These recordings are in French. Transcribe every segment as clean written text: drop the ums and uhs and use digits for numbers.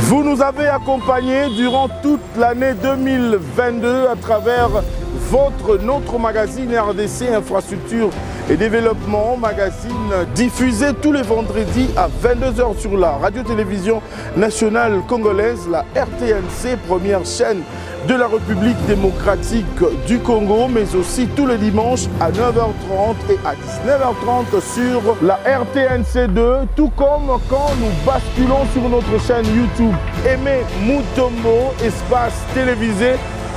Vous nous avez accompagnés durant toute l'année 2022 à travers notre magazine RDC Infrastructure et Développement, magazine diffusé tous les vendredis à 22 h sur la radio-télévision nationale congolaise, la RTNC, première chaîne de la République démocratique du Congo, mais aussi tous les dimanches à 9h30 et à 19h30 sur la RTNC2, tout comme quand nous basculons sur notre chaîne YouTube Aimé Mutombo, espace télévisé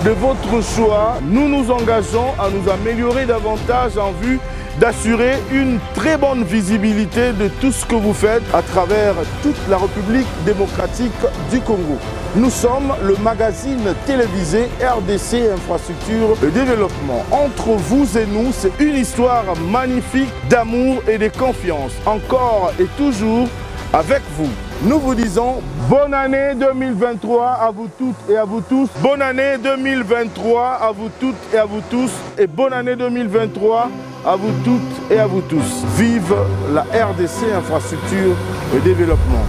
de votre choix. Nous nous engageons à nous améliorer davantage en vue d'assurer une très bonne visibilité de tout ce que vous faites à travers toute la République démocratique du Congo. Nous sommes le magazine télévisé RDC Infrastructure et Développement. Entre vous et nous, c'est une histoire magnifique d'amour et de confiance. Encore et toujours avec vous. Nous vous disons bonne année 2023 à vous toutes et à vous tous. Bonne année 2023 à vous toutes et à vous tous. Et bonne année 2023 à vous toutes et à vous tous. Vive la RDC Infrastructure et Développement.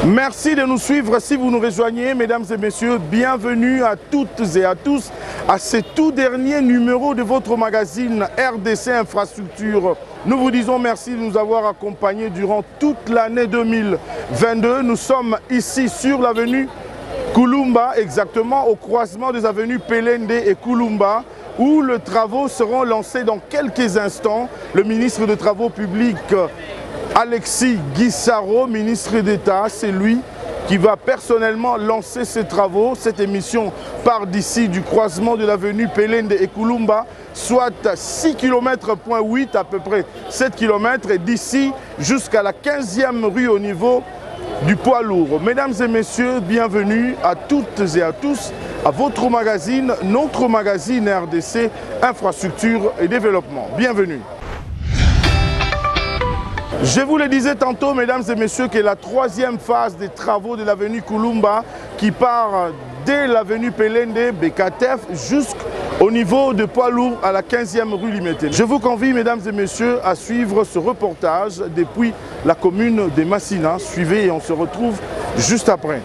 Merci de nous suivre si vous nous rejoignez, mesdames et messieurs. Bienvenue à toutes et à tous à ce tout dernier numéro de votre magazine RDC Infrastructure. Nous vous disons merci de nous avoir accompagnés durant toute l'année 2022. Nous sommes ici sur l'avenue Kulumba, exactement au croisement des avenues Pelende et Kulumba, où les travaux seront lancés dans quelques instants. Le ministre des Travaux publics, Alexis Guissaro, ministre d'État, c'est lui qui va personnellement lancer ces travaux. Cette émission part d'ici du croisement de l'avenue Pelende et Kulumba, soit 6,8 km, à peu près 7 km, et d'ici jusqu'à la 15e rue au niveau du poids lourd. Mesdames et messieurs, bienvenue à toutes et à tous à votre magazine, notre magazine RDC Infrastructure et Développement. Bienvenue. Je vous le disais tantôt, mesdames et messieurs, que la troisième phase des travaux de l'avenue Kulumba, qui part dès l'avenue Pelende, Bekatef, jusqu'au niveau de poids lourd à la 15e rue Limité. Je vous convie, mesdames et messieurs, à suivre ce reportage depuis la commune de Massina. Suivez et on se retrouve juste après.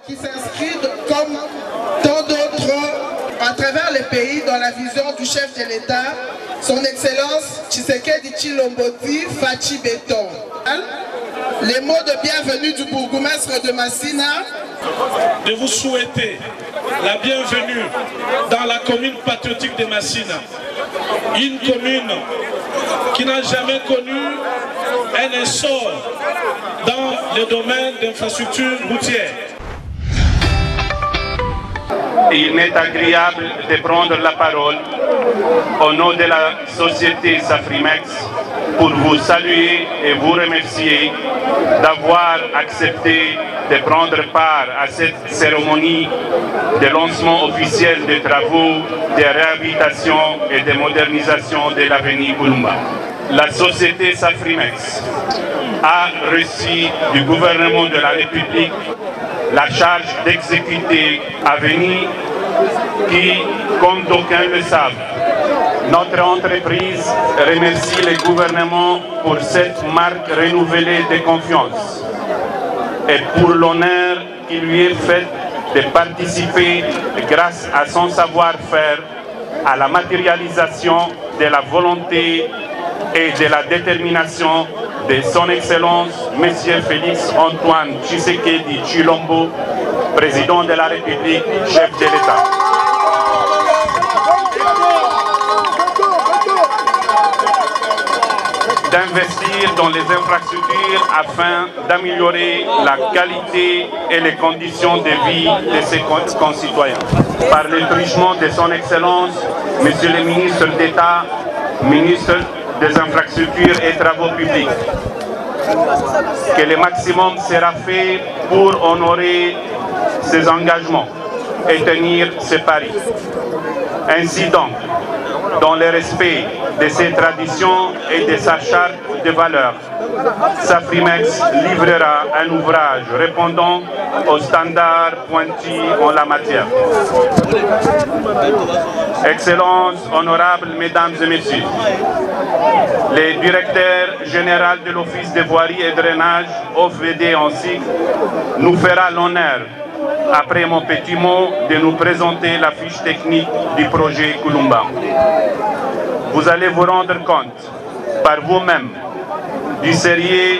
qui s'inscrit comme tant d'autres à travers les pays dans la vision du chef de l'État, son Excellence Tshisekedi Tshilombo-Di Fachi Beton. Les mots de bienvenue du bourgmestre de Massina. De vous souhaiter la bienvenue dans la commune patriotique de Massina. Une commune qui n'a jamais connu un essor dans le domaine d'infrastructures routières. Il m'est agréable de prendre la parole au nom de la société Safrimex pour vous saluer et vous remercier d'avoir accepté de prendre part à cette cérémonie de lancement officiel des travaux de réhabilitation et de modernisation de l'avenue Kulumba. La société Safrimex a reçu du gouvernement de la République la charge d'exécuter Avenue qui, comme d'aucuns le savent, notre entreprise remercie le gouvernement pour cette marque renouvelée de confiance et pour l'honneur qui lui est fait de participer grâce à son savoir-faire à la matérialisation de la volonté et de la détermination de son Excellence, M. Félix Antoine Tshisekedi Tshilombo, président de la République, chef de l'État. D'investir dans les infrastructures afin d'améliorer la qualité et les conditions de vie de ses concitoyens. Par le truchement de son Excellence, Monsieur le ministre d'État, ministre des infrastructures et travaux publics, que le maximum sera fait pour honorer ses engagements et tenir ses paris. Ainsi donc, dans le respect de ses traditions et de sa charte de valeurs, Safrimex livrera un ouvrage répondant aux standards pointus en la matière. Excellences, honorables mesdames et messieurs, le directeur général de l'Office de voirie et drainage, OVD ainsi, nous fera l'honneur, après mon petit mot, de nous présenter la fiche technique du projet Kulumba. Vous allez vous rendre compte par vous-même du sérieux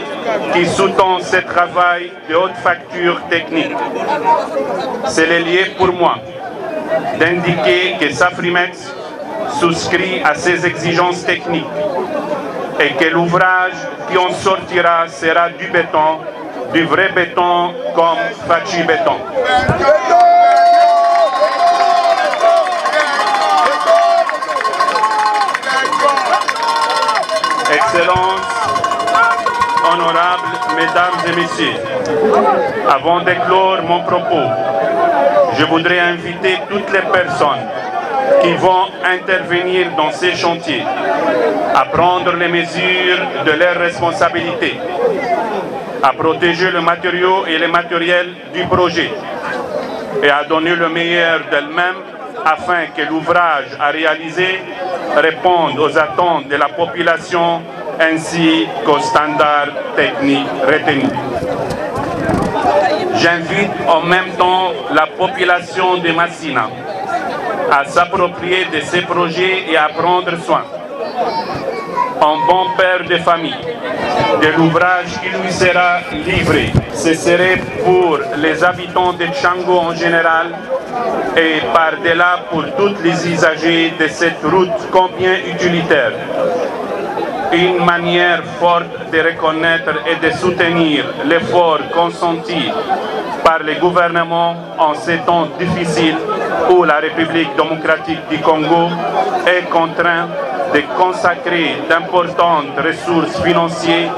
qui sous-tend ce travail de haute facture technique. C'est le lieu pour moi d'indiquer que Safrimex souscrit à ces exigences techniques et que l'ouvrage qui en sortira sera du béton, du vrai béton comme Fachi Béton. Excellences, honorables mesdames et messieurs, avant de clore mon propos, je voudrais inviter toutes les personnes qui vont intervenir dans ces chantiers à prendre les mesures de leurs responsabilités, à protéger le matériau et les matériels du projet et à donner le meilleur d'elles-mêmes afin que l'ouvrage à réaliser réponde aux attentes de la population ainsi qu'aux standards techniques retenus. J'invite en même temps la population de Massina à s'approprier de ces projets et à prendre soin, en bon père de famille, de l'ouvrage qui lui sera livré. Ce serait pour les habitants de Tchango en général et par-delà pour tous les usagers de cette route combien utilitaire. Une manière forte de reconnaître et de soutenir l'effort consenti par le gouvernement en ces temps difficiles où la République démocratique du Congo est contrainte de consacrer d'importantes ressources financières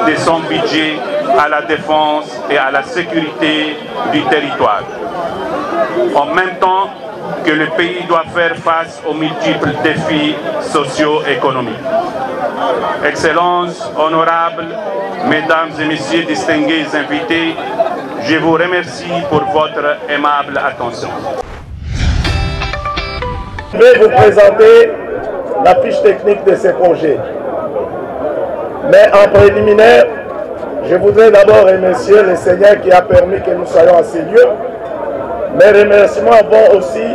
de son budget à la défense et à la sécurité du territoire. En même temps que le pays doit faire face aux multiples défis socio-économiques. Excellences, honorables, mesdames et messieurs distingués invités, je vous remercie pour votre aimable attention. Je vais vous présenter la fiche technique de ces projets. Mais en préliminaire, je voudrais d'abord remercier le Seigneur qui a permis que nous soyons à ces lieux Mes remerciements vont aussi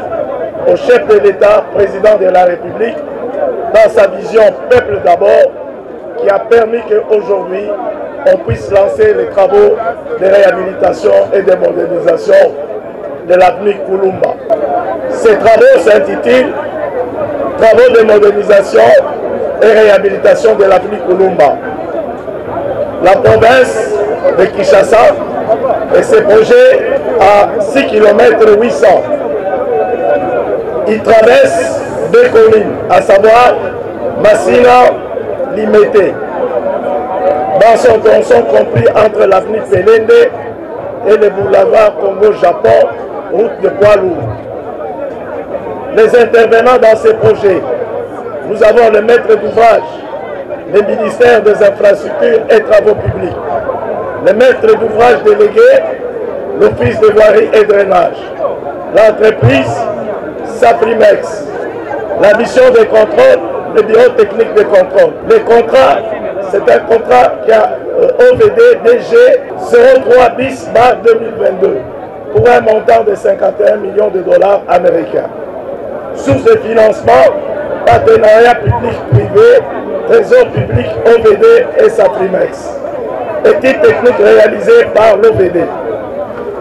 au chef de l'État, président de la République, dans sa vision peuple d'abord, qui a permis qu'aujourd'hui, on puisse lancer les travaux de réhabilitation et de modernisation de l'avenue Kulumba. Ces travaux s'intitulent « Travaux de modernisation et réhabilitation de l'avenue Kulumba ». La province de Kinshasa et ses projets à 6 km 800. Il traverse deux communes, à savoir Massina, Limete, dans son tronçon compris entre l'avenue Pelende et le boulevard Congo-Japon, route de poids lourd. Les intervenants dans ces projets, nous avons le maître d'ouvrage, le ministère des Infrastructures et Travaux Publics, le maître d'ouvrage délégué, l'Office de voirie et drainage, l'entreprise Saprimex, la mission de contrôle, le bureau technique de contrôle. Le contrat, c'est un contrat qui a OVD DG 03 bis bar 2022 pour un montant de 51 millions de dollars américains. Source de financement, partenariat public-privé, trésor public OVD et Saprimex. Équipe technique réalisée par l'OVD.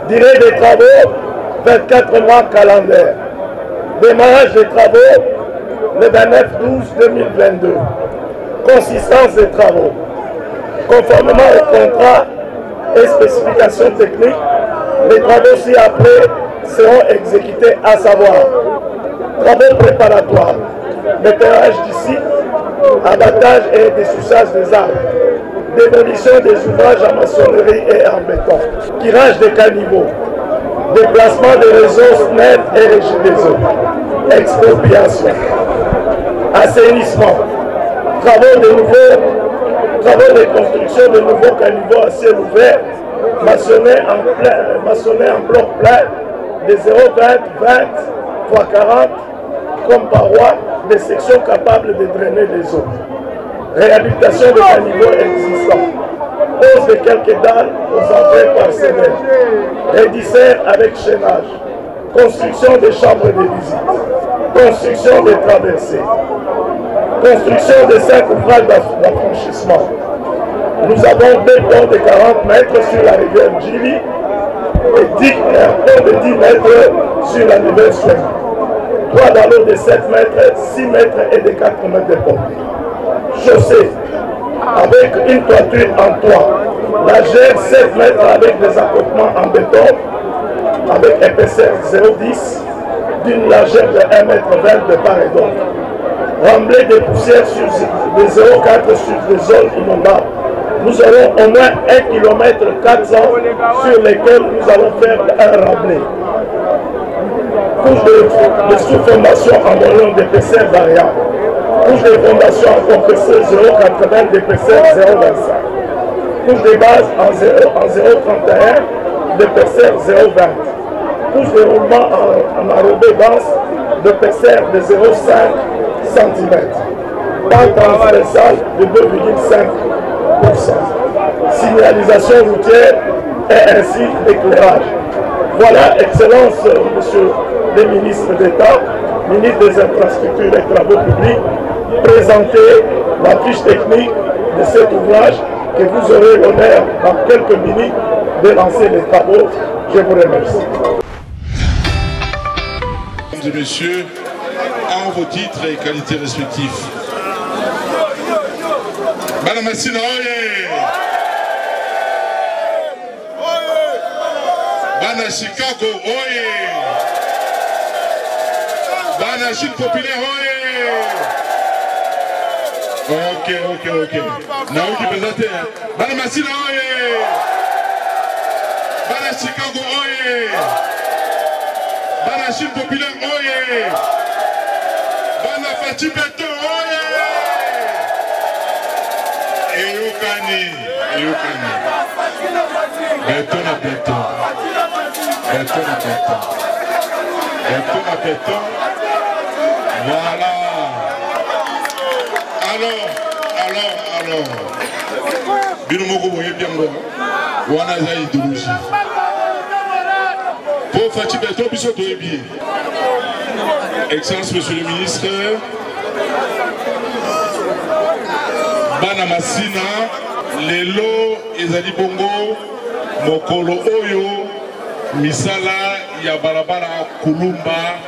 Durée des travaux, 24 mois calendaire. Démarrage des travaux, le 29/12/2022. Consistance des travaux. Conformément au contrat et spécifications techniques, les travaux ci-après seront exécutés, à savoir travaux préparatoires, nettoyage du site, abattage et dessouchage des arbres, démolition des ouvrages en maçonnerie et en béton, tirage des caniveaux, déplacement des réseaux SNEL et régie des eaux, expropriation, assainissement, travaux de construction de nouveaux caniveaux à ciel ouvert, maçonnés en bloc plein de 0,20 x 40 comme paroi, des sections capables de drainer les eaux. Réhabilitation de caniveaux existants. Pose de quelques dalles aux entrées parcellaires. Rédisseur avec chaînage. Construction des chambres de visite. Construction des traversées. Construction de 5 ouvrages d'affranchissement. Nous avons 2 ponts de 40 mètres sur la rivière Djili et un pont de 10 mètres sur la nouvelle Suède. 3 dans l'eau de 7 mètres, 6 mètres et de 4 mètres de pompe. Chaussée avec une toiture en toit. La gère 7 mètres avec des accotements en béton avec épaisseur 0,10 d'une largeur de 1,20 m de part et d'autre. Remblai de poussière de 0,4 sur des zones inondables. Nous aurons au moins 1 km 400 sur lesquels nous allons faire un remblai. Couche de sous-fondation en volume d'épaisseur variable. Couche de fondation en compresseur 0,80 d'épaisseur 0,25. Couche de base en 0,31 d'épaisseur 0,20. Couche de roulement en enrobé dense d'épaisseur de 0,5 cm. Pente transversale de 2,5%. Signalisation routière et ainsi d'éclairage. Voilà, Excellence, Monsieur le ministre d'État, ministre des Infrastructures et Travaux Publics, présenter la fiche technique de cet ouvrage que vous aurez l'honneur dans quelques minutes de lancer les travaux. Je vous remercie. Mesdames et messieurs, en vos titres et qualités respectifs. Madame Massina, Bana Chicago, oye! Bana Chine populaire, oye! Ok. Naou qui présente. Bana Massina, oye! Bana Chicago, oye! Bana Chine populaire, oye! Bana Fati Beto, oye! Eyokani. Beton à béton. Voilà. Alors. Binomoko boye bien go. Wana za idéologie. Pour Fati Beton biso toyebi. Excellence Monsieur le Ministre, Bana Masina, lelo ezali bongo mokolo oyo misala ya balabala Kulumba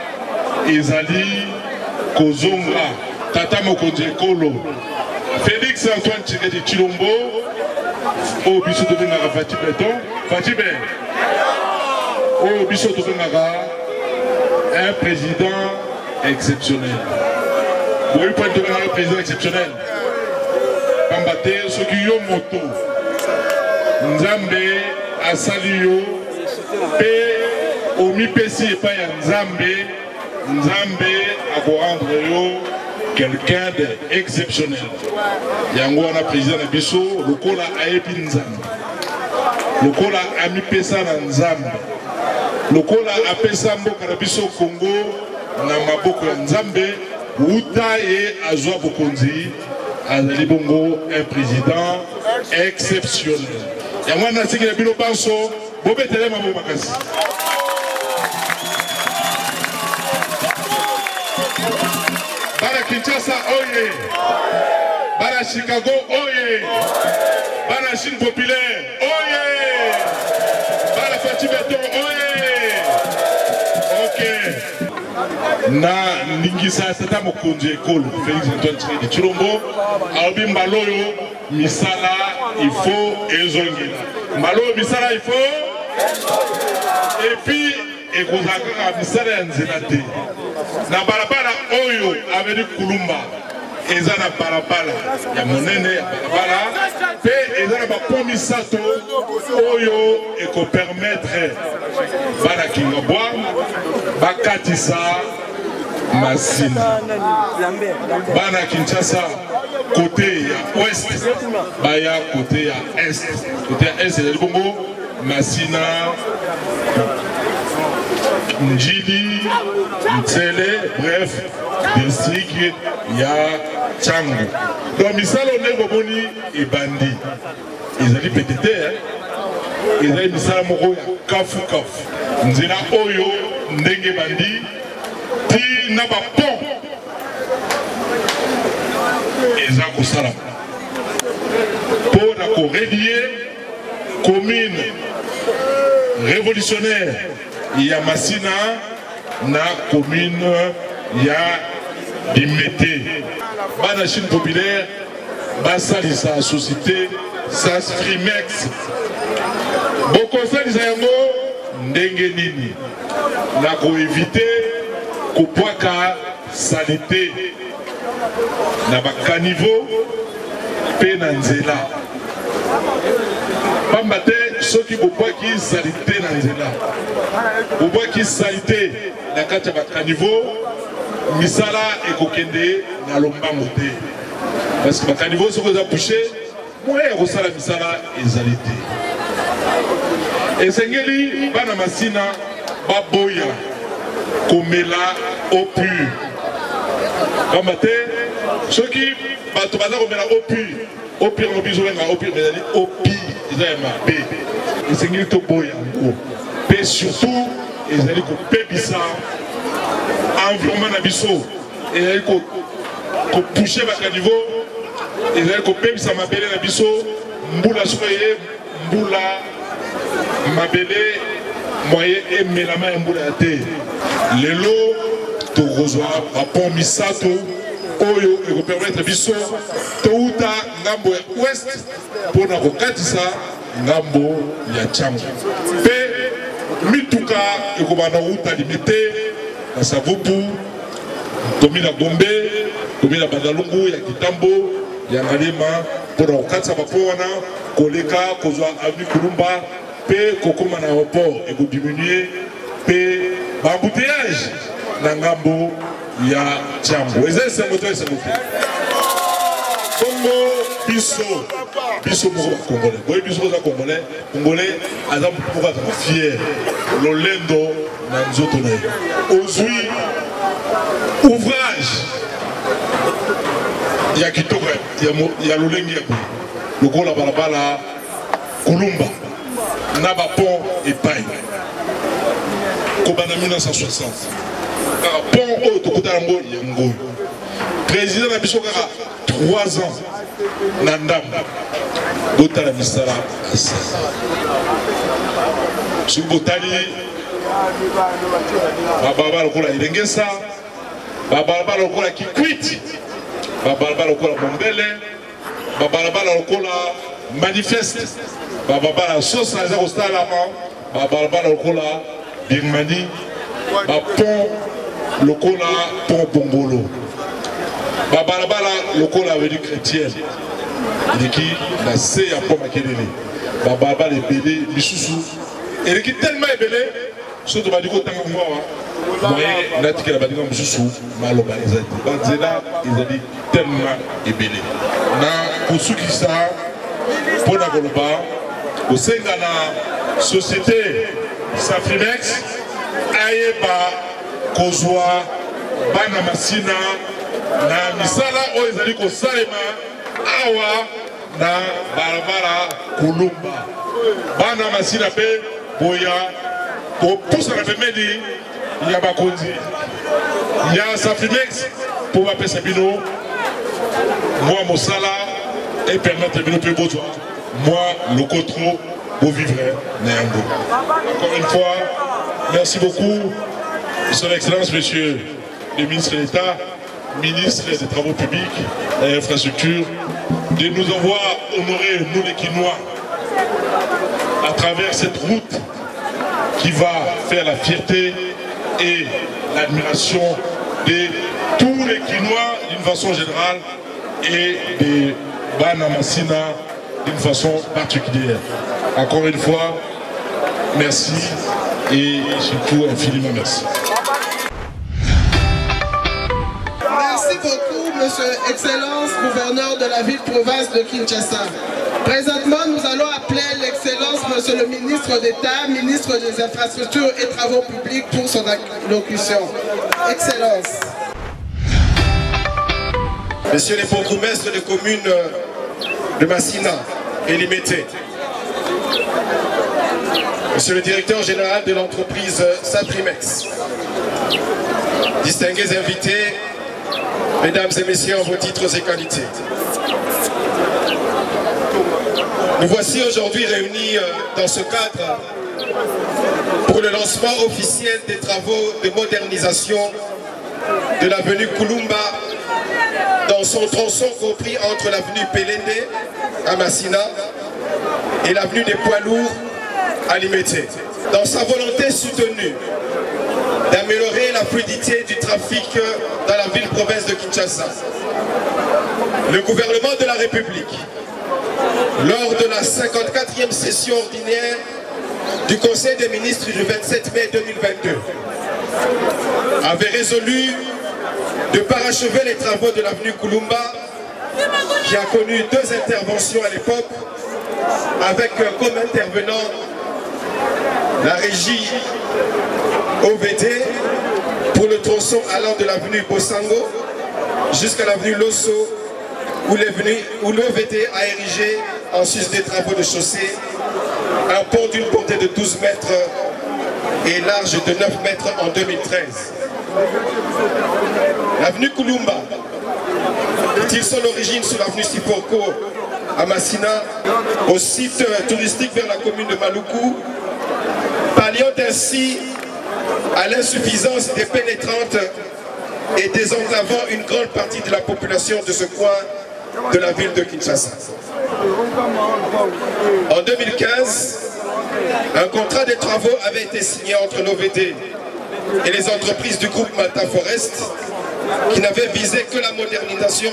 ezali kozonga tata mokonzi ekolo Félix Antoine Tshisekedi Tshilombo o biso tobengaka Fati Beton Fati Ben o biso tobengaka un président exceptionnel. Oui, pas de un président exceptionnel. Pambate soki yo moto Nzambe asali yo pe omi pesi epa ya Nzambe ako rendre yo quelqu'un d'exceptionnel. Yango wana président na biso lokola ayebi Nzambe. Lokola ami pesa na Nzambe. Lokola apesa mboka na biso Congo na maboko ya Nzambe uta ye azwa bokonzi azali bongo un président exceptionnel. Yango na sikile bino banso bobetele mabo makasi. Bara Kinshasa oye. Bara Chicago oye. Bara Chine populaire oye. Bara Fati Beton oye. Na ningisa tata mokonzi ekolo Félix Antoine Tshisekedi Tshilombo alobi mbaloyo misala il faut ezongela mbaloyo misala il faut et puis ekozaka misala ya nzela te na balabala oyo aveni Kulumba eza na balabala ya monene ya balabala pe eza na bapont misato oyo ekopermettre bana Kingabwa bakatisa Masina Bana Kinshasa côté ya ouest baya côté ya est côté ya est c'est bongo Masina Njili Ntsele bref district ya Tchango donc misalo ndeko boni ebandi ezali petite ezali misala moko ya kafu nzela oyo ndenge bandi ti na ba pont eza kosala pour na relier commune révolutionnaire ya Masina na commune ya Limete bana Chine populaire basalisa société SAS Frimex bokosalisa yango ndenge nini na koeviter kopwaka salite na bakanivo pe na nzela pamba te soki bopwaki salite na nzela bopwaki salite na kati ya bakanivo misala ekokende na lombango te parce que bakanivo soki eza bouché moyen ya kosala misala ezali te esengeli bana Masina baboya komela au pur pamba te soki bato baza komela au pur lobizo wenga au pur ezali au pire eza ya mabe esengeli toboya yango pe surtout ezali kopebisa environnement na biso ezali kopushe bakanivo ezali kopebisa mabele na biso mbula soki eye mbula mabele moyen emelama ya mbula ya te lelo tokozwa bapont misato oyo ekopermettre biso touta ngambo ya ouest mpona kokatisa ngambo ya Tchango pe mituka ekobanda kouta Limete na Savubu tomi na Gombe tomi na Bandalungu ya Kitambo ya Ngalema mpona kokatisa bapont wana koleka kozwa avenue Kulumba pe kokoma na aéroport ekodiminue pe bambouteillage na ngambo ya Tchango eza esengo to esengo te Congo biso moko bakongolais boye biso koza congolais aza moko azaka fier lolendo na nzoto na ye ozwi ouvrage ya kitoko ya lolenge ya boye lokola balabala Kulumba na bapont epai Kobana 1960. Pont au Tokotarango, Yango. Président Nabiso Kara, 3 ans. Nandam. Botala Misala, Assa. Sous Botali, Baba Lokola Irengesa, Baba Lokola Kikwiti, Baba Lokola Bombele, Baba Lokola Manifeste, Baba Sosa Zagostalama, Baba Lokola Birmanie, Pont Lokola Pont Bongolo, Baba Lokola Venu Chrétienne. Il qui la C à Pont Makelele, Baba les Bélé, Missoussou, et qui tellement est belé, surtout que Badiko Tangoua, moyen Nati qui a Badiko Missoussou, Maloba, ils ont dit tellement est belé. Na Kosuki Sa, pour la Goloba, au sein de la société Safrimex, Aïeba, Kozwa, Bana Masina, na Misala, Oezali Kosalema, Awa, na Barabara, Kulumba. Bana Masina Pe, Boya, pour poussa la Femedi, il y a Bakondi. Il y a Safinex, pour m'appeler Sabino, moi Mossala, et permettre Sabino Peboto. Moi, le Cotro, vous vivrez, Néango. Encore une fois, merci beaucoup, Son Excellence, Monsieur le ministre de l'État, ministre des Travaux publics et Infrastructures, de nous avoir honoré, nous les Quinois, à travers cette route qui va faire la fierté et l'admiration de tous les Quinois d'une façon générale et de Bana Masina d'une façon particulière. Encore une fois, merci et surtout infiniment merci. Merci beaucoup, Monsieur Excellence, gouverneur de la ville-province de Kinshasa. Présentement, nous allons appeler l'Excellence, Monsieur le ministre d'État, ministre des Infrastructures et Travaux publics pour son allocution. Excellence. Messieurs les bourgmestres des communes de Massina et Limité, Monsieur le directeur général de l'entreprise Saprimex, distingués invités, Mesdames et Messieurs en vos titres et qualités. Nous voici aujourd'hui réunis dans ce cadre pour le lancement officiel des travaux de modernisation de l'avenue Kulumba dans son tronçon compris entre l'avenue Pelende à Massina et l'avenue des Poids Lourds à Limete. Dans sa volonté soutenue d'améliorer la fluidité du trafic dans la ville-province de Kinshasa, le gouvernement de la République, lors de la 54e session ordinaire du Conseil des ministres du 27 mai 2022, avait résolu de parachever les travaux de l'avenue Kulumba, qui a connu 2 interventions à l'époque, avec comme intervenant la régie OVD pour le tronçon allant de l'avenue Bosango jusqu'à l'avenue Losso, où l'OVD a érigé, en sus des travaux de chaussée, un pont d'une portée de 12 mètres et large de 9 mètres en 2013. L'avenue Kulumba, tire son origine sur l'avenue Sipoko à Massina, au site touristique vers la commune de Maluku, palliant ainsi à l'insuffisance des pénétrantes et désenclavant une grande partie de la population de ce coin de la ville de Kinshasa. En 2015, un contrat de travaux avait été signé entre l'OVD et les entreprises du groupe Malta Forest qui n'avait visé que la modernisation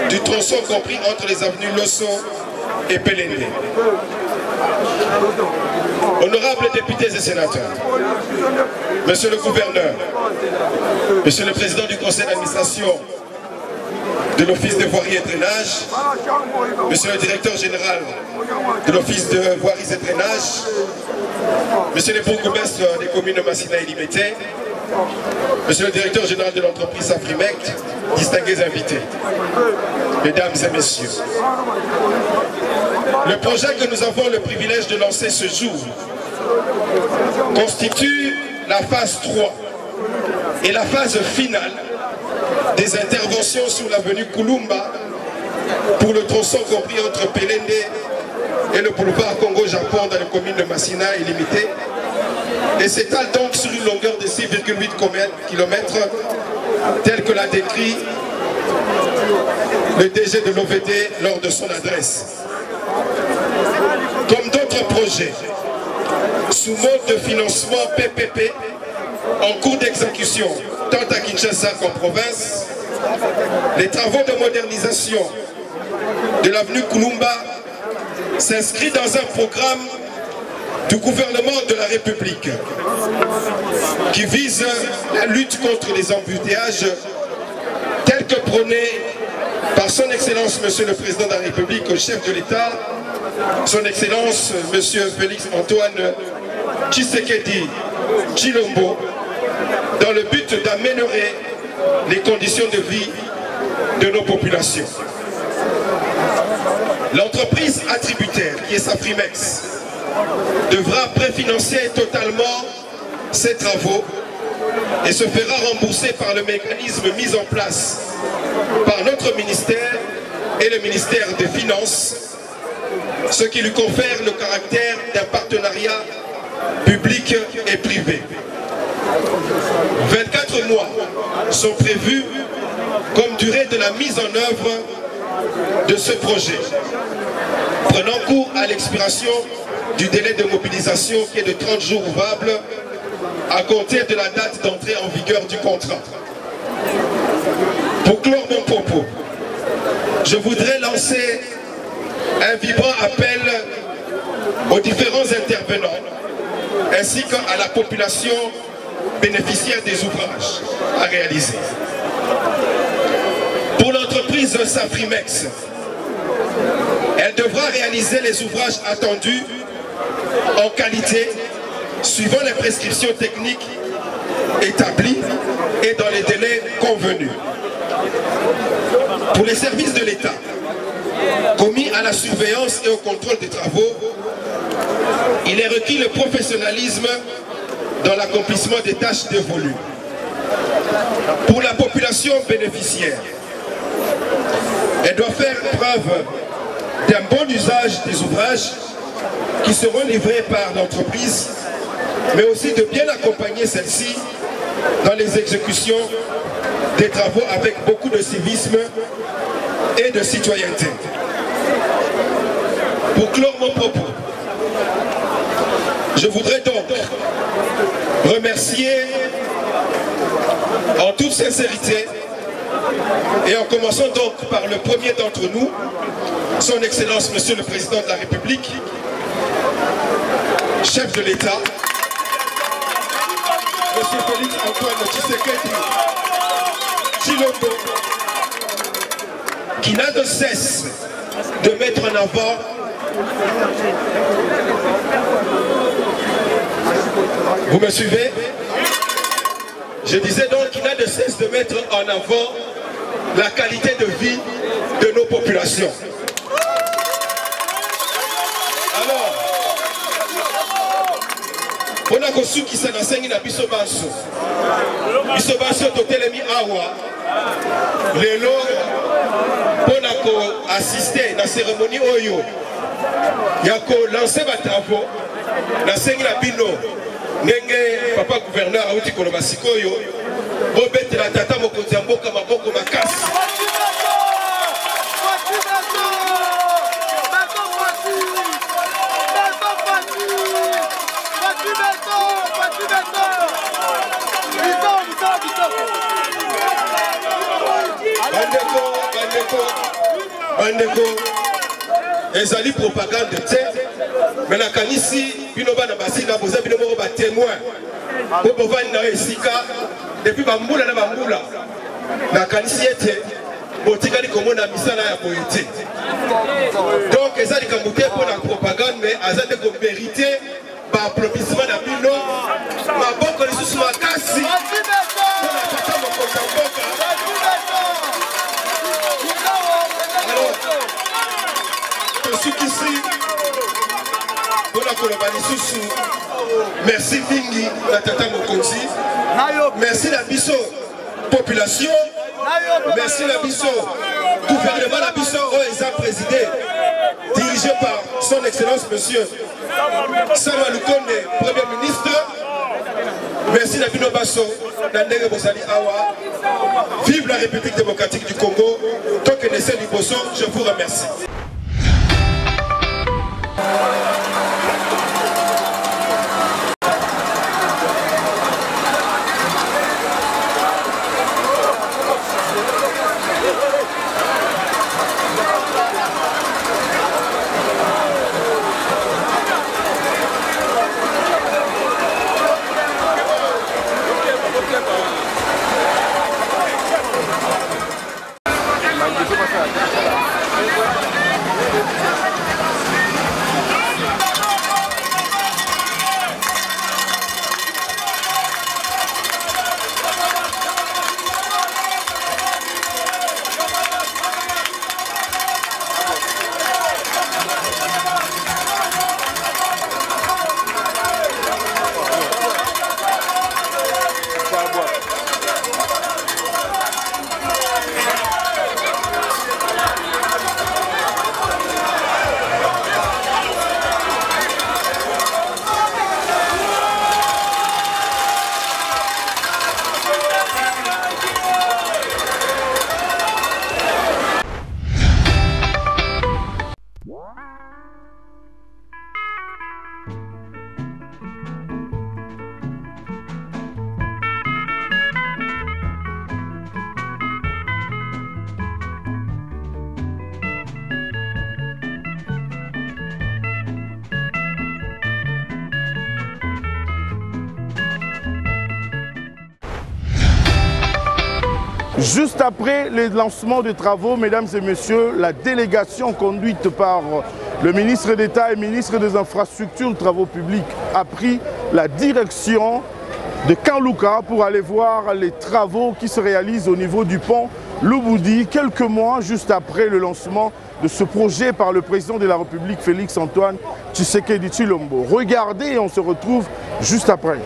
du tronçon compris entre les avenues Losso et Pelende. Honorables députés et sénateurs, Monsieur le gouverneur, Monsieur le président du conseil d'administration de l'Office de voirie et drainage, Monsieur le directeur général de l'Office de voirie et drainage, Monsieur les bourgmestres des communes de Massina et Limete, Monsieur le directeur général de l'entreprise Safrimec, distingués invités, Mesdames et Messieurs. Le projet que nous avons le privilège de lancer ce jour constitue la phase 3 et la phase finale des interventions sur l'avenue Kulumba pour le tronçon compris entre Pelende et le boulevard Congo-Japon dans la commune de Massina est limité et s'étale donc sur une longueur de 6,8 km tel que l'a décrit le DG de l'OVD lors de son adresse. Comme d'autres projets sous mode de financement PPP en cours d'exécution tant à Kinshasa qu'en province, les travaux de modernisation de l'avenue Kulumba s'inscrivent dans un programme du gouvernement de la République qui vise la lutte contre les embouteillages tels que prônés par son Excellence Monsieur le Président de la République, au chef de l'État, son Excellence Monsieur Félix Antoine Tshisekedi Tshilombo, dans le but d'améliorer les conditions de vie de nos populations. L'entreprise attributaire, qui est Safrimex, devra préfinancer totalement ces travaux et se fera rembourser par le mécanisme mis en place par notre ministère et le ministère des Finances, ce qui lui confère le caractère d'un partenariat public et privé. 24 mois sont prévus comme durée de la mise en œuvre de ce projet, prenant cours à l'expiration du délai de mobilisation qui est de 30 jours ouvrables à compter de la date d'entrée en vigueur du contrat. Pour clore mon propos, je voudrais lancer un vibrant appel aux différents intervenants ainsi qu'à la population bénéficiaire des ouvrages à réaliser. Pour l'entreprise Safrimex, elle devra réaliser les ouvrages attendus en qualité, suivant les prescriptions techniques établies et dans les délais convenus. Pour les services de l'État, commis à la surveillance et au contrôle des travaux, il est requis le professionnalisme dans l'accomplissement des tâches dévolues. Pour la population bénéficiaire, elle doit faire preuve d'un bon usage des ouvrages qui seront livrés par l'entreprise, mais aussi de bien accompagner celle-ci dans les exécutions des travaux avec beaucoup de civisme et de citoyenneté. Pour clore mon propos, je voudrais donc remercier en toute sincérité et en commençant donc par le premier d'entre nous, son Excellence Monsieur le Président de la République, chef de l'État, Monsieur Félix Antoine Tshisekedi Tshilombo, qui n'a de cesse de mettre en avant vous me suivez? Je disais donc qu'il n'a de cesse de mettre en avant la qualité de vie de nos populations. Alors, on a conçu qui s'en enseigne dans Biso Banso. Biso Banso totelemi awa. Lelo, on a assisté à la cérémonie Oyo. Il y a lancé ma travaux. La sengi la bino. Nenge papa gouverneur a outi koloba sikoyo. Bobete la tata mokonzi ya mboka maboko makasi. Bandeko, ezali propagande te, mais la kanisi bino bana basina boza bino moko ba témoin. Po bovani na esika depuis bambula na bambula. Na kanisi ete botikali komona misala ya poété. Donc ezali kamute pour la propagande, mais azate ko vérité ba applaudissement na bino maboko lisusu makasi. Merci merci Vingi, la Tata Mokonzi. Merci la Bisso, population. Merci la Bisso, gouvernement la Bisso, OESA présidé, dirigé par son Excellence Monsieur Sama Lukonde, Premier ministre. Merci la Bino Basso, Nandere Bosali Awa. Vive la République démocratique du Congo. Tant que Nessé Liboso, je vous remercie. Juste après les lancements des travaux, mesdames et messieurs, la délégation conduite par le ministre d'État et ministre des Infrastructures et Travaux Publics a pris la direction de Kanlouka pour aller voir les travaux qui se réalisent au niveau du pont Lubudi, quelques mois juste après le lancement de ce projet par le président de la République, Félix Antoine Tshisekedi Tshilombo. Regardez et on se retrouve juste après.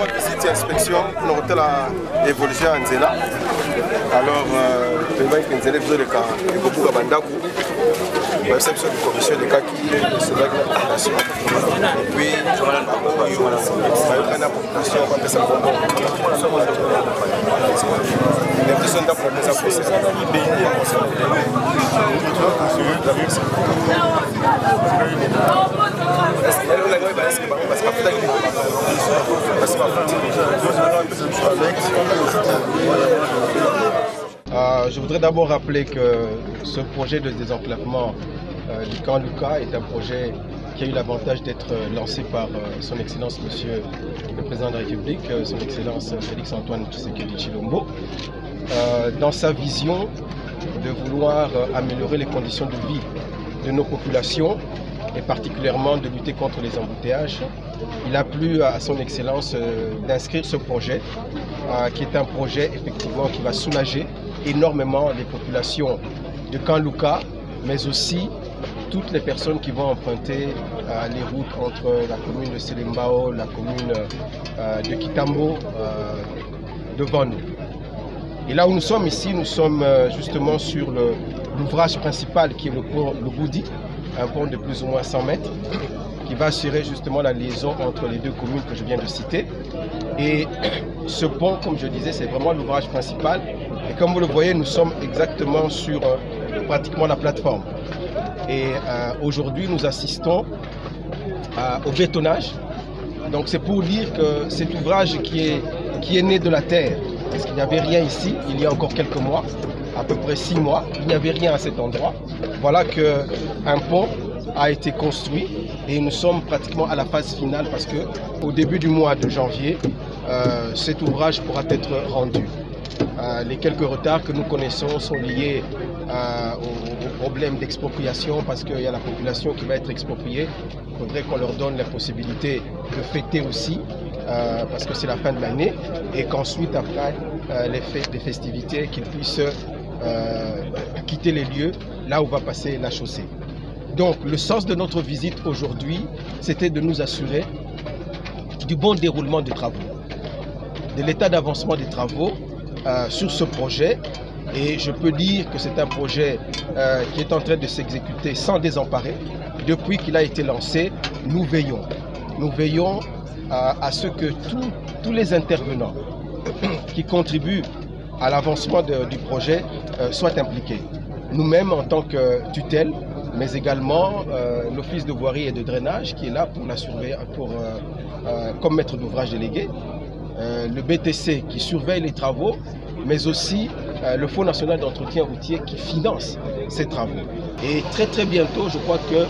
vraiment visite et inspection pour l'hôtel à évoluer en Zéla. Alors, le bain qui nous élève de cas, il faut beaucoup Bandaku. La réception de commission de cas qui se met en application. Et puis, il y a une population qui va faire l'impression d'avoir des applications. Je voudrais d'abord rappeler que ce projet de désenclavement du camp Luka est un projet qui a eu l'avantage d'être lancé par son Excellence Monsieur le Président de la République, son Excellence Félix-Antoine Tshisekedi Tshilombo, dans sa vision de vouloir améliorer les conditions de vie de nos populations et particulièrement de lutter contre les embouteillages. Il a plu à son Excellence d'inscrire ce projet, qui est un projet effectivement qui va soulager énormément les populations de camp Luka, mais aussi toutes les personnes qui vont emprunter les routes entre la commune de Selembao, la commune de Kitambo, devant nous. Et là où nous sommes ici, nous sommes justement sur l'ouvrage principal qui est le pont Lubudi, un pont de plus ou moins 100 mètres, qui va assurer justement la liaison entre les deux communes que je viens de citer. Et ce pont, comme je disais, c'est vraiment l'ouvrage principal. Et comme vous le voyez, nous sommes exactement sur pratiquement la plateforme. Et aujourd'hui, nous assistons au bétonnage. Donc c'est pour dire que cet ouvrage qui est né de la terre, parce qu'il n'y avait rien ici, il y a encore quelques mois, à peu près 6 mois, il n'y avait rien à cet endroit. Voilà qu'un pont a été construit et nous sommes pratiquement à la phase finale parce qu'au début du mois de janvier, cet ouvrage pourra être rendu. Les quelques retards que nous connaissons sont liés au problème d'expropriation parce qu'il y a la population qui va être expropriée. Il faudrait qu'on leur donne la possibilité de fêter aussi parce que c'est la fin de l'année et qu'ensuite, après les festivités, qu'ils puissent quitter les lieux là où va passer la chaussée. Donc le sens de notre visite aujourd'hui, c'était de nous assurer du bon déroulement des travaux, de l'état d'avancement des travaux sur ce projet. Et je peux dire que c'est un projet qui est en train de s'exécuter sans désemparer. Depuis qu'il a été lancé, nous veillons. Nous veillons à ce que tous les intervenants qui contribuent à l'avancement du projet soient impliqués. Nous-mêmes en tant que tutelle, mais également l'Office de voirie et de drainage qui est là pour la surveiller, comme maître d'ouvrage délégué, le BTC qui surveille les travaux, mais aussi le Fonds national d'entretien routier qui finance ces travaux. Et très bientôt, je crois que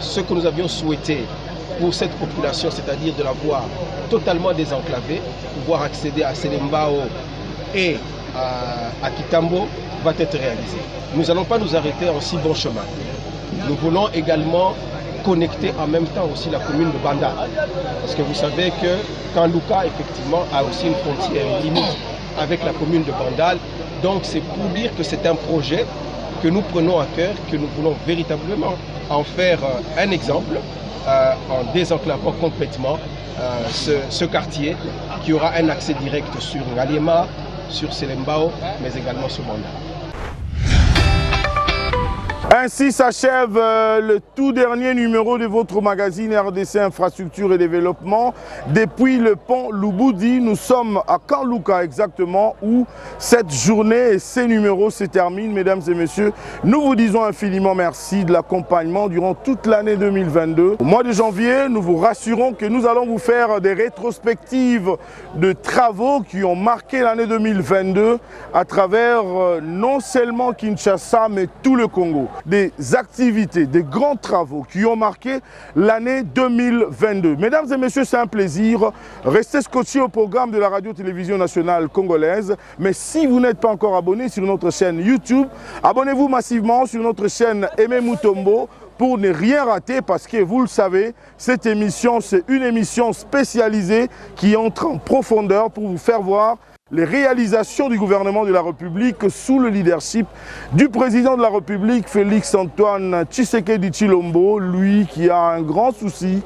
ce que nous avions souhaité pour cette population, c'est-à-dire de la voir totalement désenclavée, pouvoir accéder à Selembao et à Kitambo, va être réalisé. Nous n'allons pas nous arrêter en si bon chemin. Nous voulons également connecter en même temps aussi la commune de Banda. Parce que vous savez que camp Luka, effectivement, a aussi une frontière, une limite avec la commune de Bandal. Donc c'est pour dire que c'est un projet que nous prenons à cœur, que nous voulons véritablement en faire un exemple, en désenclavant complètement ce quartier qui aura un accès direct sur Ngaliema, sur Selembao, mais également sur Banda. Ainsi s'achève le tout dernier numéro de votre magazine RDC Infrastructure et Développement. Depuis le pont Lubudi, nous sommes à camp Luka exactement où cette journée et ces numéros se terminent. Mesdames et messieurs, nous vous disons infiniment merci de l'accompagnement durant toute l'année 2022. Au mois de janvier, nous vous rassurons que nous allons vous faire des rétrospectives de travaux qui ont marqué l'année 2022 à travers non seulement Kinshasa mais tout le Congo. Des activités, des grands travaux qui ont marqué l'année 2022. Mesdames et messieurs, c'est un plaisir. Restez scotchés au programme de la radio-télévision nationale congolaise. Mais si vous n'êtes pas encore abonné sur notre chaîne YouTube, abonnez-vous massivement sur notre chaîne Aimé Mutombo pour ne rien rater parce que vous le savez, cette émission, c'est une émission spécialisée qui entre en profondeur pour vous faire voir les réalisations du gouvernement de la République sous le leadership du président de la République, Félix-Antoine Tshisekedi Tshilombo, lui qui a un grand souci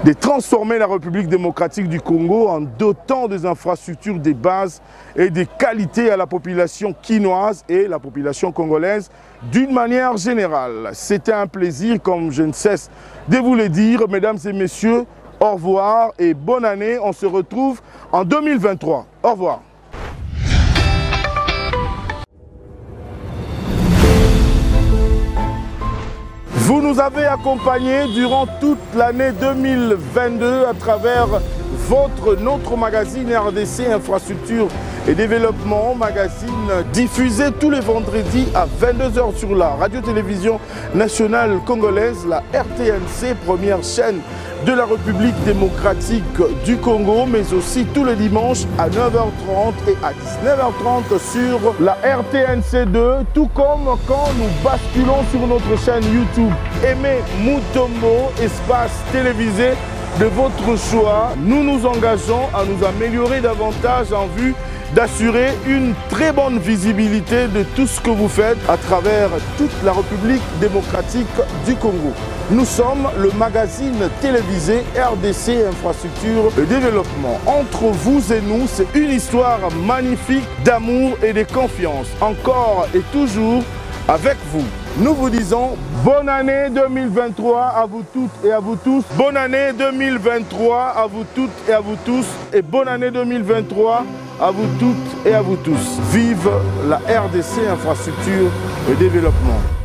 de transformer la République démocratique du Congo en dotant des infrastructures de base et des qualités à la population quinoise et la population congolaise d'une manière générale. C'était un plaisir, comme je ne cesse de vous le dire, mesdames et messieurs. Au revoir et bonne année. On se retrouve en 2023. Au revoir. Vous nous avez accompagnés durant toute l'année 2022 à travers notre magazine RDC Infrastructure et Développement, magazine diffusé tous les vendredis à 22 h sur la radio-télévision nationale congolaise, la RTNC, première chaîne de la République démocratique du Congo, mais aussi tous les dimanches à 9h30 et à 19h30 sur la RTNC2, tout comme quand nous basculons sur notre chaîne YouTube Aimé Mutombo, espace télévisé de votre choix. Nous nous engageons à nous améliorer davantage en vue d'assurer une très bonne visibilité de tout ce que vous faites à travers toute la République démocratique du Congo. Nous sommes le magazine télévisé RDC Infrastructure et Développement. Entre vous et nous, c'est une histoire magnifique d'amour et de confiance. Encore et toujours avec vous. Nous vous disons bonne année 2023 à vous toutes et à vous tous. Bonne année 2023 à vous toutes et à vous tous. Et bonne année 2023 à vous toutes et à vous tous. Vive la RDC Infrastructure et Développement.